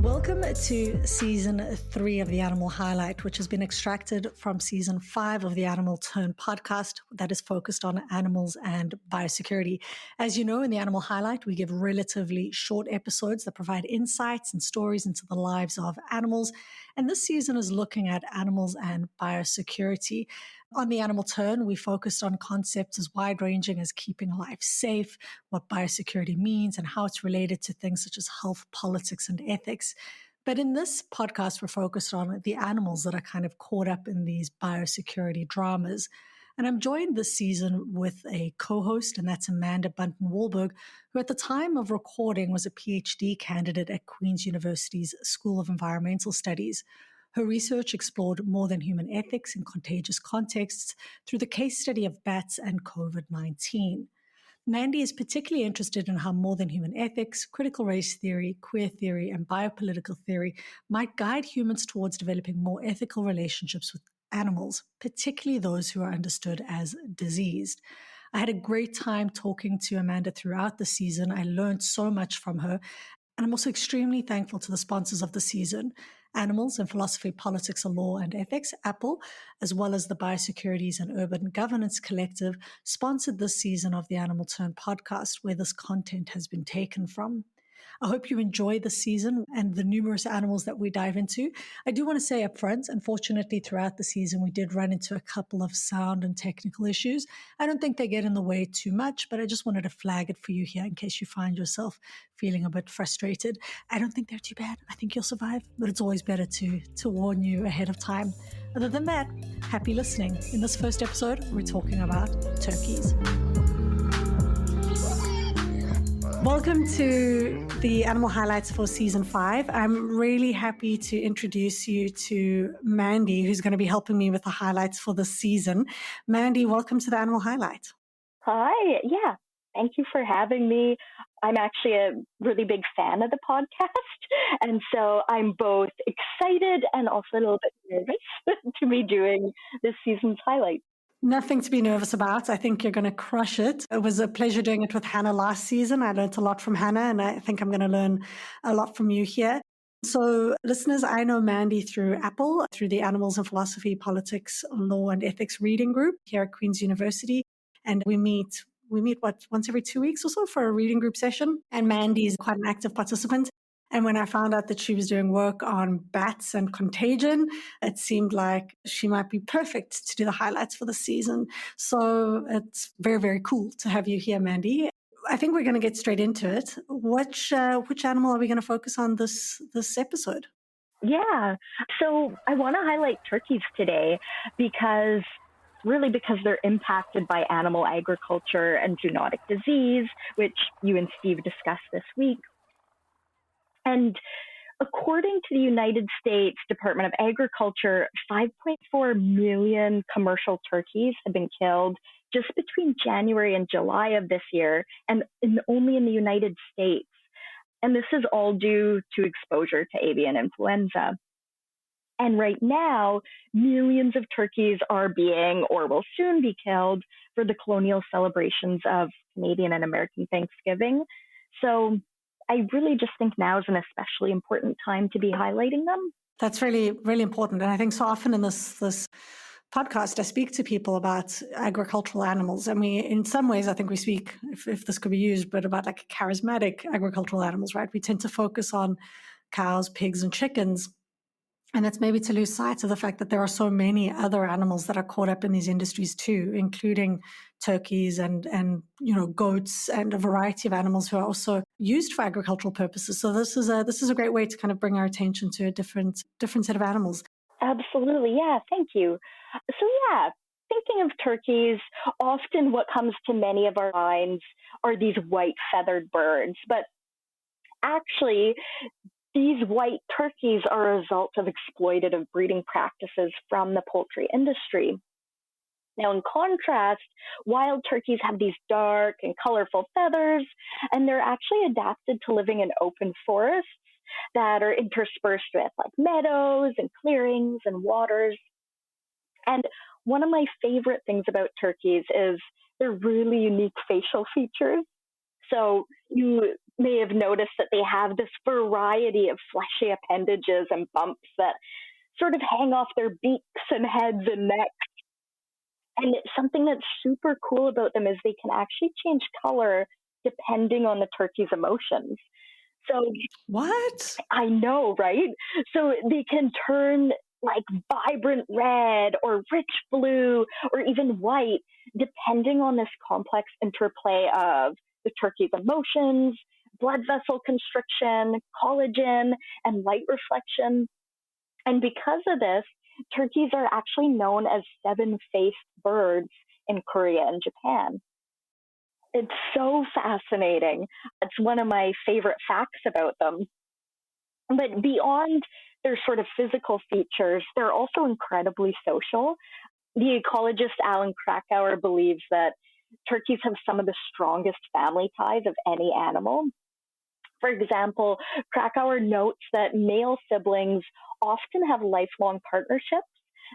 Welcome to Season 3 of The Animal Highlight, which has been extracted from Season 5 of the Animal Turn podcast that is focused on animals and biosecurity. As you know, in The Animal Highlight, we give relatively short episodes that provide insights and stories into the lives of animals. And this season is looking at animals and biosecurity. On The Animal Turn, we focused on concepts as wide-ranging as keeping life safe, what biosecurity means, and how it's related to things such as health, politics, and ethics. But in this podcast, we're focused on the animals that are kind of caught up in these biosecurity dramas. And I'm joined this season with a co-host, and that's Amanda Bunten-Walberg, who at the time of recording was a PhD candidate at Queen's University's School of Environmental Studies. Her research explored more than human ethics in contagious contexts through the case study of bats and COVID-19. Mandy is particularly interested in how more than human ethics, critical race theory, queer theory, and biopolitical theory might guide humans towards developing more ethical relationships with animals, particularly those who are understood as diseased. I had a great time talking to Amanda throughout the season. I learned so much from her. And I'm also extremely thankful to the sponsors of the season, Animals in Philosophy, Politics, Law and Ethics, A.P.P.L.E, as well as the Biosecurities and Urban Governance Collective, sponsored this season of the Animal Turn podcast, where this content has been taken from. I hope you enjoy the season and the numerous animals that we dive into. I do want to say up front, unfortunately, throughout the season, we did run into a couple of sound and technical issues. I don't think they get in the way too much, but I just wanted to flag it for you here in case you find yourself feeling a bit frustrated. I don't think they're too bad. I think you'll survive, but it's always better to warn you ahead of time. Other than that, happy listening. In this first episode, we're talking about turkeys. Welcome to the Animal Highlights for Season 5. I'm really happy to introduce you to Mandy, who's going to be helping me with the highlights for this season. Mandy, welcome to the Animal Highlight. Hi. Yeah. Thank you for having me. I'm actually a really big fan of the podcast. And so I'm both excited and also a little bit nervous to be doing this season's highlight. Nothing to be nervous about. I think you're going to crush it. It was a pleasure doing it with Hannah last season. I learned a lot from Hannah, and I think I'm going to learn a lot from you here. So listeners, I know Mandy through A.P.P.L.E, through the Animals in Philosophy, Politics, Law and Ethics reading group here at Queen's University. And we meet once every 2 weeks or so for a reading group session. And Mandy is quite an active participant. And when I found out that she was doing work on bats and contagion, it seemed like she might be perfect to do the highlights for the season. So it's very, very cool to have you here, Mandy. I think we're going to get straight into it. Which animal are we going to focus on this episode? Yeah. So I want to highlight turkeys today because they're impacted by animal agriculture and zoonotic disease, which you and Steve discussed this week. And according to the United States Department of Agriculture, 5.4 million commercial turkeys have been killed just between January and July of this year, and only in the United States. And this is all due to exposure to avian influenza. And right now, millions of turkeys are being or will soon be killed for the colonial celebrations of Canadian and American Thanksgiving. So I really just think now is an especially important time to be highlighting them. That's really, really important. And I think so often in this podcast, I speak to people about agricultural animals. And in some ways, I think we speak, if this could be used, but about like charismatic agricultural animals, right? We tend to focus on cows, pigs, and chickens. And that's maybe to lose sight of the fact that there are so many other animals that are caught up in these industries too, including turkeys and goats and a variety of animals who are also used for agricultural purposes. So this is a great way to kind of bring our attention to a different set of animals. Absolutely, yeah. Thank you. So yeah, thinking of turkeys, often what comes to many of our minds are these white feathered birds, but actually, these white turkeys are a result of exploitative breeding practices from the poultry industry. Now, in contrast, wild turkeys have these dark and colorful feathers, and they're actually adapted to living in open forests that are interspersed with like meadows and clearings and waters. And one of my favorite things about turkeys is their really unique facial features. So you may have noticed that they have this variety of fleshy appendages and bumps that sort of hang off their beaks and heads and necks. And something that's super cool about them is they can actually change color depending on the turkey's emotions. So what? I know, right? So they can turn like vibrant red or rich blue or even white, depending on this complex interplay of the turkey's emotions, blood vessel constriction, collagen, and light reflection. And because of this, turkeys are actually known as seven-faced birds in Korea and Japan. It's so fascinating. It's one of my favorite facts about them. But beyond their sort of physical features, they're also incredibly social. The ecologist Alan Krakauer believes that turkeys have some of the strongest family ties of any animal. For example, Krakauer notes that male siblings often have lifelong partnerships,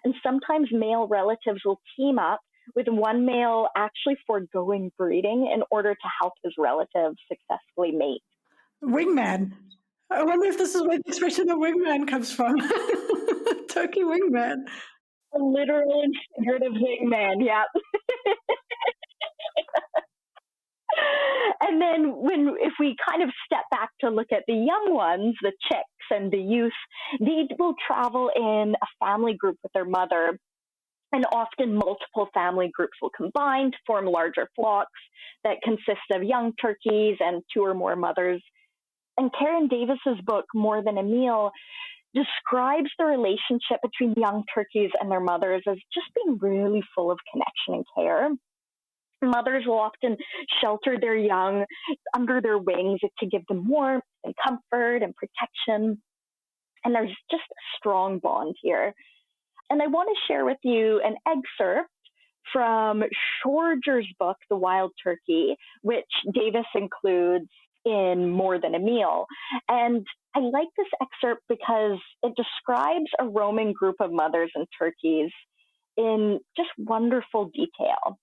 and sometimes male relatives will team up with one male actually foregoing breeding in order to help his relative successfully mate. Wingman. I wonder if this is where the expression of wingman comes from. Turkey wingman. A literal and figurative wingman, yeah. And then if we kind of step back to look at the young ones, the chicks and the youth, they will travel in a family group with their mother. And often multiple family groups will combine to form larger flocks that consist of young turkeys and two or more mothers. And Karen Davis's book, More Than a Meal, describes the relationship between young turkeys and their mothers as just being really full of connection and care. Mothers will often shelter their young under their wings to give them warmth and comfort and protection. And there's just a strong bond here. And I want to share with you an excerpt from Schorger's book, The Wild Turkey, which Davis includes in More Than a Meal. And I like this excerpt because it describes a roaming group of mothers and turkeys in just wonderful detail.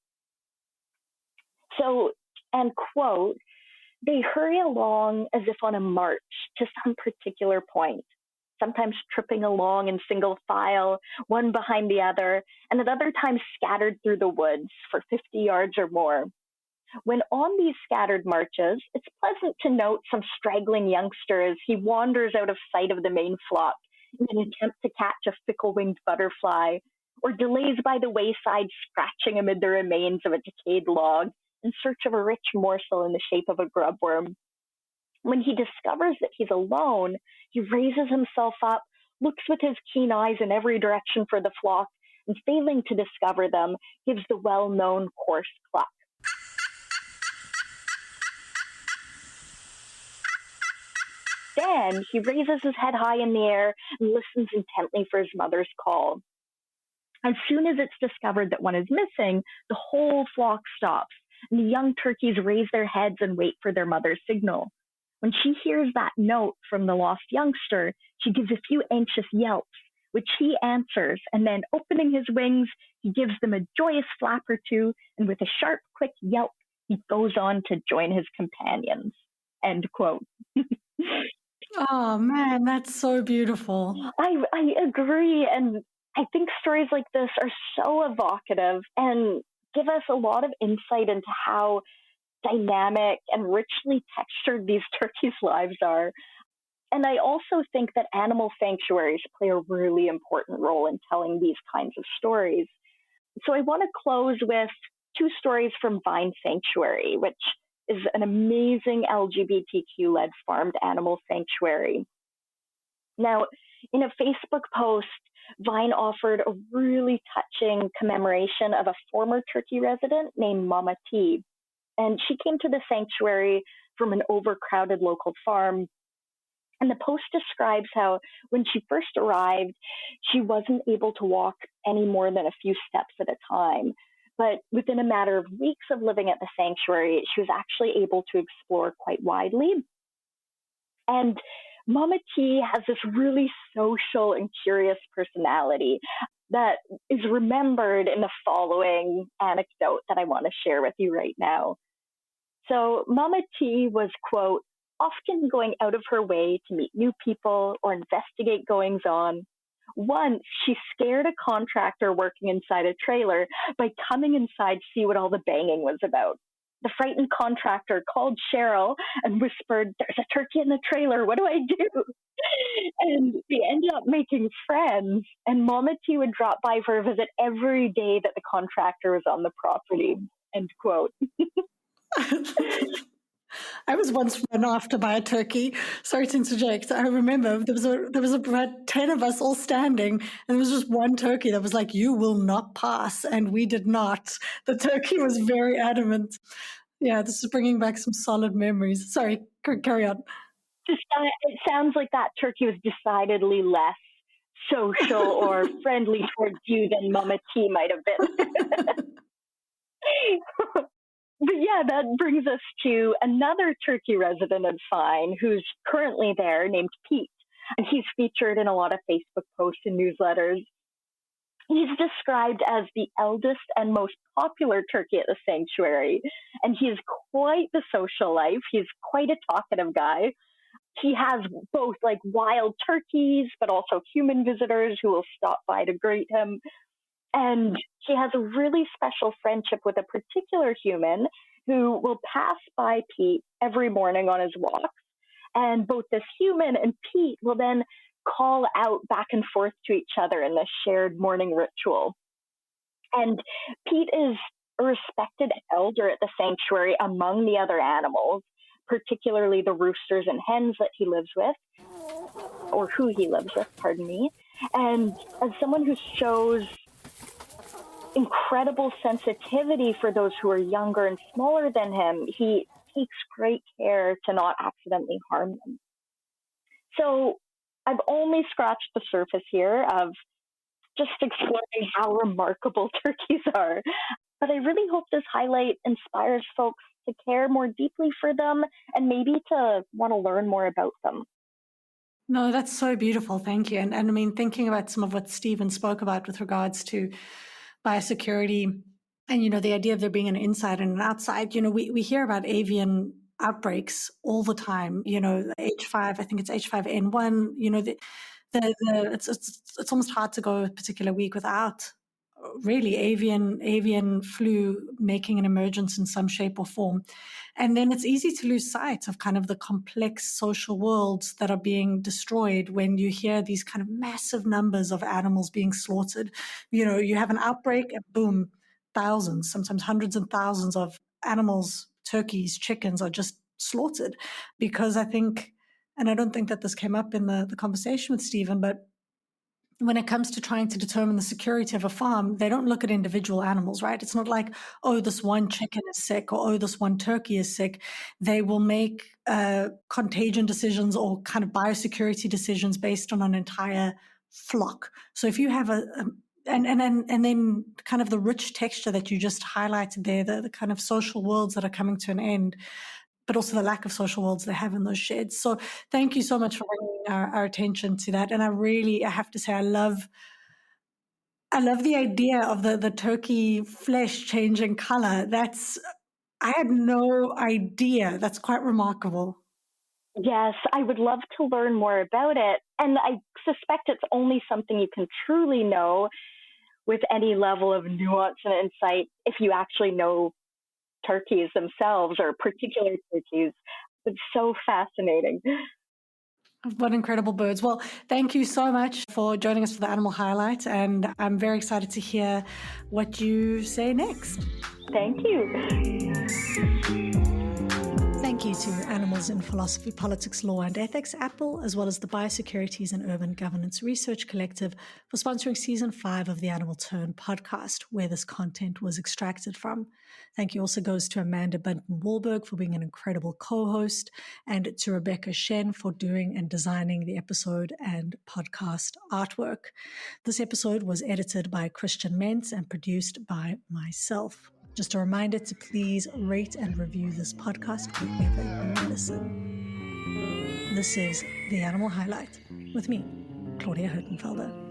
So, and quote, they hurry along as if on a march to some particular point, sometimes tripping along in single file, one behind the other, and at other times scattered through the woods for 50 yards or more. When on these scattered marches, it's pleasant to note some straggling youngster as he wanders out of sight of the main flock in an attempt to catch a fickle-winged butterfly, or delays by the wayside scratching amid the remains of a decayed log in search of a rich morsel in the shape of a grubworm. When he discovers that he's alone, he raises himself up, looks with his keen eyes in every direction for the flock, and failing to discover them, gives the well-known coarse cluck. Then he raises his head high in the air and listens intently for his mother's call. As soon as it's discovered that one is missing, the whole flock stops, and the young turkeys raise their heads and wait for their mother's signal. When she hears that note from the lost youngster, she gives a few anxious yelps, which he answers, and then opening his wings, he gives them a joyous flap or two, and with a sharp, quick yelp, he goes on to join his companions. End quote. Oh man, that's so beautiful. I agree, and I think stories like this are so evocative and give us a lot of insight into how dynamic and richly textured these turkeys' lives are. And I also think that animal sanctuaries play a really important role in telling these kinds of stories. So I want to close with two stories from Vine Sanctuary, which is an amazing LGBTQ-led farmed animal sanctuary. Now, in a Facebook post, Vine offered a really touching commemoration of a former turkey resident named Mama T. And she came to the sanctuary from an overcrowded local farm. And the post describes how when she first arrived, she wasn't able to walk any more than a few steps at a time. But within a matter of weeks of living at the sanctuary, she was actually able to explore quite widely. And Mama T has this really social and curious personality that is remembered in the following anecdote that I want to share with you right now. So Mama T was, quote, often going out of her way to meet new people or investigate goings on. Once, she scared a contractor working inside a trailer by coming inside to see what all the banging was about. The frightened contractor called Cheryl and whispered, "There's a turkey in the trailer. What do I do?" And they ended up making friends, and Mama T would drop by for a visit every day that the contractor was on the property. End quote. I was once run after by a turkey. Sorry to interject. I remember there was about 10 of us all standing, and there was just one turkey that was like, "You will not pass," and we did not. The turkey was very adamant. Yeah, this is bringing back some solid memories. Sorry, carry on. It sounds like that turkey was decidedly less social or friendly towards you than Mama T might have been. But yeah, that brings us to another turkey resident of Fine who's currently there, named Pete. And he's featured in a lot of Facebook posts and newsletters. He's described as the eldest and most popular turkey at the sanctuary. And he has quite the social life. He's quite a talkative guy. He has both like wild turkeys, but also human visitors who will stop by to greet him. And he has a really special friendship with a particular human who will pass by Pete every morning on his walks. And both this human and Pete will then call out back and forth to each other in this shared morning ritual. And Pete is a respected elder at the sanctuary among the other animals, particularly the roosters and hens that he lives with, or who he lives with, pardon me. And as someone who shows incredible sensitivity for those who are younger and smaller than him, he takes great care to not accidentally harm them. So I've only scratched the surface here of just exploring how remarkable turkeys are. But I really hope this highlight inspires folks to care more deeply for them and maybe to want to learn more about them. No, that's so beautiful. Thank you. And I mean, thinking about some of what Stephen spoke about with regards to biosecurity and, the idea of there being an inside and an outside, we hear about avian outbreaks all the time, H5, I think it's H5N1, it's almost hard to go a particular week without really avian flu making an emergence in some shape or form. And then it's easy to lose sight of kind of the complex social worlds that are being destroyed when you hear these kind of massive numbers of animals being slaughtered. You have an outbreak and boom, thousands, sometimes hundreds and thousands of animals, turkeys, chickens are just slaughtered. Because I think, and I don't think that this came up in the conversation with Stephen, but when it comes to trying to determine the security of a farm, they don't look at individual animals, right? It's not like, oh, this one chicken is sick or, oh, this one turkey is sick. They will make contagion decisions or kind of biosecurity decisions based on an entire flock. So if you have and then kind of the rich texture that you just highlighted there, the kind of social worlds that are coming to an end, but also the lack of social worlds they have in those sheds. So thank you so much for bringing our attention to that. And I have to say, I love the idea of the turkey flesh changing color. I had no idea. That's quite remarkable. Yes, I would love to learn more about it. And I suspect it's only something you can truly know with any level of nuance and insight if you actually know turkeys themselves or particular turkeys. It's so fascinating. What incredible birds. Well, thank you so much for joining us for the Animal Highlight, and I'm very excited to hear what you say next. Thank you. Thank you to Animals in Philosophy, Politics, Law and Ethics, A.P.P.L.E, as well as the Biosecurities and Urban Governance Research Collective for sponsoring Season 5 of the Animal Turn podcast, where this content was extracted from. Thank you also goes to Amanda Bunten-Walberg for being an incredible co-host, and to Rebecca Shen for doing and designing the episode and podcast artwork. This episode was edited by Christiaan Mentz and produced by myself. Just a reminder to please rate and review this podcast wherever you listen. This is The Animal Highlight with me, Claudia Hirtenfelder.